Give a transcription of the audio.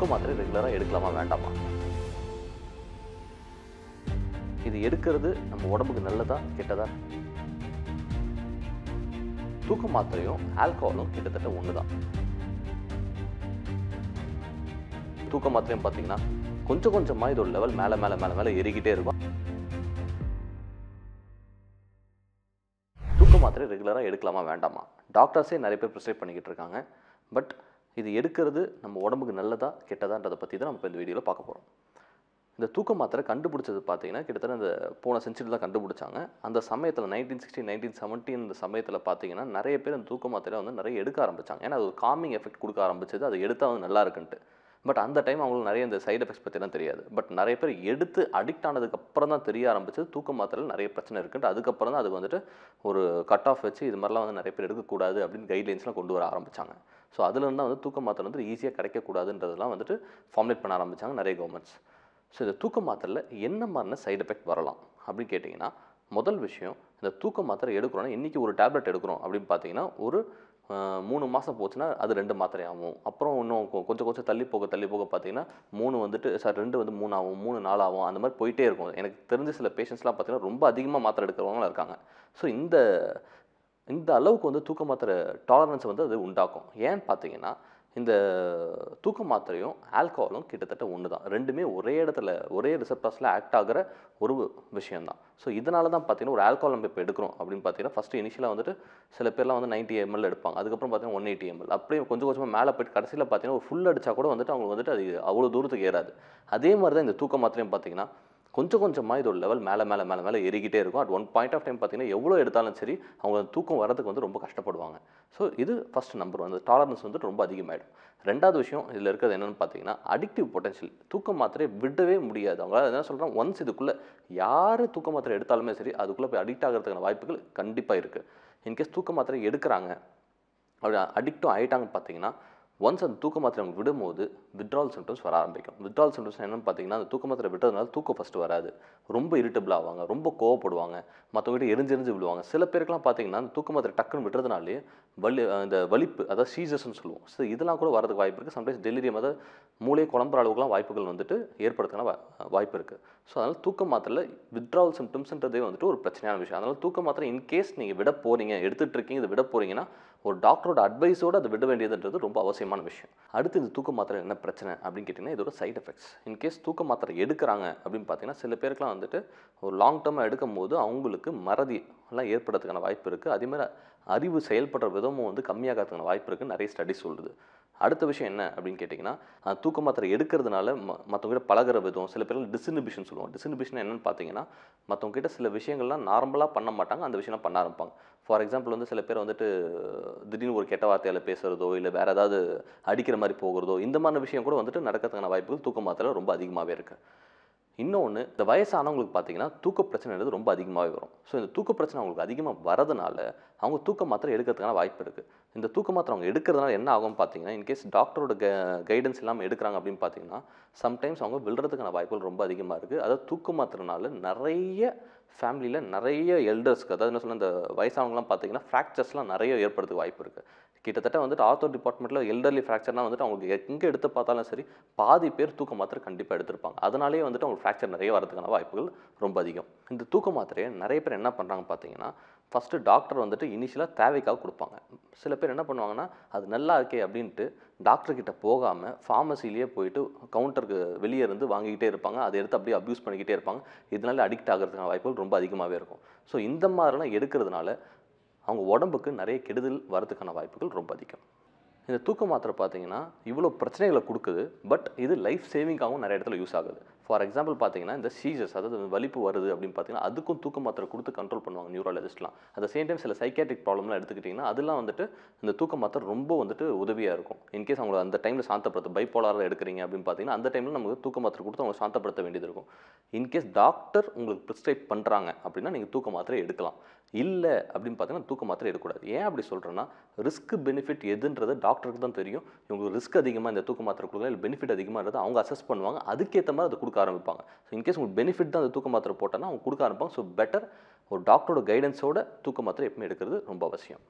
தூக்க மாத்திரை ரெகுலராக எடுக்கலாமா வேண்டாமா? இது எடுக்கிறது நம்ம உடம்புக்கு நல்லதா கெட்டதா? தூக்க மாத்திரையும் ஆல்கஹாலும் கிட்டத்தட்ட ஒன்று தான். தூக்க மாத்திரையும் பார்த்தீங்கன்னா கொஞ்சம் கொஞ்சமாக இதோட லெவல் மேலே மேலே மேலே மேலே ஏறிக்கிட்டே இருக்கும். தூக்க மாத்திரை ரெகுலராக எடுக்கலாமா வேண்டாமா? டாக்டர்ஸே நிறைய பேர் ப்ரிஸ்கிரைப் பண்ணிக்கிட்டு இருக்காங்க. பட் இது எடுக்கிறது நம்ம உடம்புக்கு நல்லதா கெட்டதான்றதை பற்றி தான் நம்ம இப்போ இந்த வீடியோவில் பார்க்க போகிறோம். இந்த தூக்க மாத்திரை கண்டுபிடிச்சது பார்த்தீங்கன்னா கிட்டத்தட்ட இந்த போன செஞ்சுரி தான் கண்டுபிடிச்சாங்க. அந்த சமயத்தில் 1960 1970 இந்த சமயத்தில் பார்த்தீங்கன்னா நிறைய பேர் அந்த தூக்க மாத்திரை வந்து நிறைய எடுக்க ஆரம்பித்தாங்க. ஏன்னா அது ஒரு காமிங் எஃபெக்ட் கொடுக்க ஆரம்பிச்சது, அதை எடுத்தால் வந்து நல்லா இருக்குன்ட்டு. பட் அந்த டைம் அவங்களுக்கு நிறைய இந்த சைடு எஃபெக்ட்ஸ் பற்றிலாம் தெரியாது. பட் நிறைய பேர் எடுத்து அடிக்ட் ஆனதுக்கப்புறம் தான் தெரிய ஆரம்பிச்சது தூக்க மாத்திரையில் நிறைய பிரச்சனை இருக்குன்ட்டு. அதுக்கப்புறம் தான் அதுக்கு வந்துட்டு ஒரு கட் ஆஃப் வச்சு இது மாதிரிலாம் வந்து நிறைய பேர் எடுக்கக்கூடாது அப்படின்னு கைட்லைன்ஸ்லாம் கொண்டு வர ஆரம்பித்தாங்க. ஸோ அதுலேருந்து தான் வந்து தூக்க மாத்திரை வந்து ஈஸியாக கிடைக்கக்கூடாதுன்றதெல்லாம் வந்துட்டு ஃபார்முலேட் பண்ண ஆரம்பித்தாங்க நிறைய கவர்மெண்ட்ஸ். ஸோ இந்த தூக்க மாத்திரையில் என்ன மாதிரியான சைடு எஃபெக்ட் வரலாம் அப்படின்னு கேட்டிங்கன்னா, முதல் விஷயம், இந்த தூக்க மாத்திரை எடுக்கிறோன்னா இன்றைக்கி ஒரு டேப்லெட் எடுக்கிறோம் அப்படின்னு பார்த்தீங்கன்னா ஒரு 3 மாதம் போச்சுன்னா அது 2 மாத்திரை ஆகும். அப்புறம் இன்னும் கொஞ்சம் கொஞ்சம் தள்ளி போக பார்த்தீங்கன்னா 3 வந்துட்டு 2 வந்து 3 ஆகும், 3 4 ஆகும். அந்த மாதிரி போயிட்டே இருக்கும். எனக்கு தெரிஞ்ச சில பேஷண்ட்ஸ்லாம் பார்த்தீங்கன்னா ரொம்ப அதிகமாக மாத்திரை எடுக்கிறவங்களும் இருக்காங்க. ஸோ இந்த அளவுக்கு வந்து தூக்க மாத்திரை டாலரன்ஸ் வந்து அது உண்டாக்கும். ஏன்னு பார்த்தீங்கன்னா இந்த தூக்க மாத்திரையும் ஆல்கஹாலும் கிட்டத்தட்ட ஒன்று தான். ரெண்டுமே ஒரே இடத்துல ஒரே ரிசெப்டார்ஸில் ஆக்ட் ஆகிற ஒரு விஷயந்தான். ஸோ இதனால தான் பார்த்தீங்கன்னா ஒரு ஆல்கஹால் நம்ம இப்போ எடுக்கிறோம் அப்படின்னு பார்த்தீங்கன்னா ஃபஸ்ட்டு இனிஷியலாக வந்துட்டு சில பேர்லாம் வந்து 90 ml எடுப்பாங்க. அதுக்கப்புறம் பார்த்தீங்கன்னா 180 ml அப்படியே கொஞ்சம் கொஞ்சமாக மேலே போய்ட்டு கடைசியில் பார்த்தீங்கன்னா ஒரு ஃபுல் அடித்தா கூட வந்துட்டு அவங்க வந்துட்டு அது அவ்வளோ தூரத்துக்கு ஏறாது. அதே மாதிரி தான் இந்த தூக்க மாத்திரையும் பார்த்தீங்கன்னா கொஞ்சம் கொஞ்சமாக இதோட லெவல் மேலே மேலே மேலே மேலே ஏறிக்கிட்டே இருக்கும். At one point of time பார்த்தீங்கன்னா எவ்வளோ எடுத்தாலும் சரி அவங்க தூக்கம் வரதுக்கு வந்து ரொம்ப கஷ்டப்படுவாங்க. ஸோ இது ஃபஸ்ட் நம்பர் வந்து டாலரன்ஸ் வந்துட்டு ரொம்ப அதிகமாகிடும். ரெண்டாவது விஷயம் இதில் இருக்கிறது என்னென்னு பார்த்தீங்கன்னா அடிக்டிவ் பொட்டன்ஷியல். தூக்க மாத்திரையை விடவே முடியாது. அவங்களால என்ன சொல்கிறாங்க, ஒன்ஸ் இதுக்குள்ளே யார் தூக்க மாத்திரை எடுத்தாலுமே சரி அதுக்குள்ளே போய் அடிக்ட் ஆகிறதுக்கான வாய்ப்புகள் கண்டிப்பாக இருக்குது. இன்கேஸ் தூக்க மாத்திரை எடுக்கிறாங்க அப்படி அடிக்டும் ஆகிட்டாங்க பார்த்தீங்கன்னா ஒன்ஸ் அந்த தூக்க மாத்திரை அவங்க விடும்போது வித்ட்ரால் சிம்டம்ஸ் வர ஆரம்பிக்கும். வித்ட்ரால் சிம்டம்ஸ் என்னென்னு பார்த்தீங்கன்னா அந்த தூக்க மாத்திரை விட்டதுனால தூக்கம் ஃபஸ்ட்டு வராது, ரொம்ப இரிட்டபிள் ஆவாங்க, ரொம்ப கோவப்படுவாங்க, மற்றவங்ககிட்ட எரிஞ்சு விழுவாங்க. சில பேருக்குலாம் பார்த்தீங்கன்னா அந்த தூக்க மாத்திரை டக்குன்னு விடுறதுனாலே இந்த வலிப்பு, அதாவது சீசர்ஸ்ன்னு சொல்லுவோம். ஸோ இதெல்லாம் கூட வரதுக்கு வாய்ப்பு இருக்குது. சம்டைம்ஸ் டெலிரியம், அதாவது மூளை குழம்புற அளவுக்குலாம் வாய்ப்புகள் வந்துட்டு ஏற்படுறதுக்கான வாய்ப்பு இருக்குது. ஸோ அதனால் தூக்க மாத்திரையில் வித்ட்ரால் சிம்டம்ஸ்ன்றதே வந்துட்டு ஒரு பிரச்சனையான விஷயம். அதனால் தூக்க மாத்திரை இன்கேஸ் நீங்கள் விட போகிறீங்க, எடுத்துகிட்டு இருக்கீங்க, இதை விட போகிறீங்கன்னா ஒரு டாக்டரோட அட்வைஸோடு அதை விட வேண்டியதுன்றது ரொம்ப அவசியமான விஷயம். அடுத்து இந்த தூக்க மாத்திரை என்ன பிரச்சனை அப்படின்னு கேட்டிங்கன்னா இதோட சைட் எஃபெக்ட்ஸ். இன்கேஸ் தூக்க மாத்திரை எடுக்கிறாங்க அப்படின்னு பார்த்தீங்கன்னா சில பேருக்குலாம் வந்துட்டு ஒரு லாங் டேர்மாக எடுக்கும் போது அவங்களுக்கு மறதி எல்லாம் ஏற்படுறதுக்கான வாய்ப்பு இருக்குது. அதேமாதிரி அறிவு செயல்படுற விதமும் வந்து கம்மியாகிறதுக்கான வாய்ப்பு இருக்குன்னு நிறைய ஸ்டடிஸ் சொல்லுது. அடுத்த விஷயம் என்ன அப்படின்னு கேட்டிங்கன்னா தூக்க மாத்திரை எடுக்கிறதுனால மற்றவங்ககிட்ட பழகிற விதம், சில பேர் டிஸ்இன்ஹிபிஷன் சொல்லுவோம். டிஸ்இன்ஹிபிஷன் என்னென்னு பார்த்தீங்கன்னா மற்றவங்ககிட்ட சில விஷயங்கள்லாம் நார்மலாக பண்ண மாட்டாங்க, அந்த விஷயம்லாம் பண்ண ஆரம்பிப்பாங்க. ஃபார் எக்ஸாம்பிள் வந்து சில பேர் வந்துட்டு திடீர்னு ஒரு கெட்ட வார்த்தையால் பேசுகிறதோ இல்லை வேறு ஏதாவது அடிக்கிற மாதிரி போகிறதோ இந்த மாதிரி விஷயம் கூட வந்துட்டு நடக்கிறதுக்கான வாய்ப்புகள் தூக்க மாத்திரையில் ரொம்ப அதிகமாகவே இருக்குது. இன்னொன்று, இந்த வயசானவங்களுக்கு பார்த்தீங்கன்னா தூக்க பிரச்சனைன்றது ரொம்ப அதிகமாகவே வரும். ஸோ இந்த தூக்க பிரச்சனை அவங்களுக்கு அதிகமாக வரதுனால அவங்க தூக்க மாத்திரை எடுக்கிறதுக்கான வாய்ப்பு இருக்குது. இந்த தூக்க மாத்திரை அவங்க எடுக்கிறதுனால என்ன ஆகும்னு பார்த்தீங்கன்னா இன்கேஸ் டாக்டரோட கைடன்ஸ் இல்லாமல் எடுக்கிறாங்க அப்படின்னு பார்த்தீங்கன்னா சம்டைம்ஸ் அவங்க விழுறதுக்கான வாய்ப்புகள் ரொம்ப அதிகமாக இருக்குது. அதாவது தூக்க மாத்திரைனால நிறைய ஃபேமிலியில் நிறைய எல்டர்ஸ்க்கு, அதாவது என்ன சொல்ல, இந்த வயசானவங்களாம் பார்த்தீங்கன்னா ஃப்ராக்சர்ஸ்லாம் நிறைய ஏற்படுறதுக்கு வாய்ப்பு இருக்குது. கிட்டத்தட்ட வந்துட்டு ஆர்த்தோ டிபார்ட்மெண்ட்டில் எல்டர்லி ஃப்ராக்சர்னால் வந்துட்டு அவங்களுக்கு எங்கே எடுத்து பார்த்தாலும் சரி பாதி பேர் தூக்க மாத்திரை கண்டிப்பாக எடுத்திருப்பாங்க. அதனாலேயே வந்துட்டு அவங்களுக்கு ஃப்ராக்சர் நிறைய வரதுக்கான வாய்ப்புகள் ரொம்ப அதிகம். இந்த தூக்க மாத்திரையை நிறைய பேர் என்ன பண்ணுறாங்க பார்த்தீங்கன்னா ஃபஸ்ட்டு டாக்டர் வந்துட்டு இனிஷியலாக தேவைக்காக கொடுப்பாங்க. சில பேர் என்ன பண்ணுவாங்கன்னா அது நல்லா இருக்கே அப்படின்ட்டு டாக்டர்கிட்ட போகாமல் ஃபார்மசிலேயே போயிட்டு கவுண்டருக்கு வெளியே இருந்து வாங்கிக்கிட்டே இருப்பாங்க. அதை எடுத்து அப்படியே அப்யூஸ் பண்ணிக்கிட்டே இருப்பாங்க. இதனால அடிக்ட் ஆகிறதுக்கான வாய்ப்புகள் ரொம்ப அதிகமாகவே இருக்கும். ஸோ இந்த மாதிரிலாம் எடுக்கிறதுனால அவங்க உடம்புக்கு நிறைய கெடுதல் வரதுக்கான வாய்ப்புகள் ரொம்ப அதிகம். இந்த தூக்க மாத்திரை பார்த்தீங்கன்னா இவ்வளோ பிரச்சனைகளை கொடுக்குது. பட் இது லைஃப் சேவிங்காகவும் நிறைய இடத்துல யூஸ் ஆகுது. ஃபார் எக்ஸாம்பிள் பார்த்தீங்கன்னா இந்த சீசர்ஸ், அதாவது வலிப்பு வருது அப்படின்னு பார்த்தீங்கன்னா அதுக்கும் தூக்க மாத்திரை கொடுத்து கண்ட்ரோல் பண்ணுவாங்க நியூராலஜிஸ்ட்லாம். அட் த சேம் டைம் சில சைக்காட்ரிக் ப்ராப்ளம்லாம் எடுத்துக்கிட்டிங்கன்னா அதெல்லாம் வந்துட்டு இந்த தூக்க மாத்திரை ரொம்ப வந்துட்டு உதவியாக இருக்கும். இன்கேஸ் அவங்களை அந்த டைமில் சாந்தப்படுத்த, பைப்போலாரில் எடுக்கிறீங்க அப்படின்னு பார்த்தீங்கன்னா அந்த டைமில் நமக்கு தூக்க மாத்திரை கொடுத்து அவங்களை சாந்தப்படுத்த வேண்டியது இருக்கும். இன்கேஸ் டாக்டர் உங்களுக்கு ப்ரிஸ்கிரைப் பண்ணுறாங்க அப்படின்னா நீங்கள் தூக்க மாத்திரை எடுக்கலாம். இல்லை அப்படின்னு பார்த்தீங்கன்னா தூக்க மாத்திரை எடுக்கக்கூடாது. ஏன் அப்படி சொல்கிறேன்னா ரிஸ்க் பெனிஃபிட் எதுன்றது டாக்டருக்கு தான் தெரியும். இவங்களுக்கு ரிஸ்க் அதிகமாக இந்த தூக்க மாத்திரை கொடுக்கலாம், இல்லை பெனிஃபிட் அதிகமாக இருந்தால் அவங்க அசஸ் பண்ணுவாங்க. அதுக்கேற்ற மாதிரி அதை கொடுக்க ஆரம்பிப்பாங்க. ஸோ இன்கேஸ் உங்களுக்கு பெனிஃபிட் தான் அந்த தூக்க மாத்திரை போட்டால் அவங்க கொடுக்க ஆரம்பிப்பாங்க. ஸோ பெட்டர் ஒரு டாக்டரோட கைடன்ஸோட தூக்க மாத்திரை எப்பவுமே எடுக்கிறது ரொம்ப அவசியம்.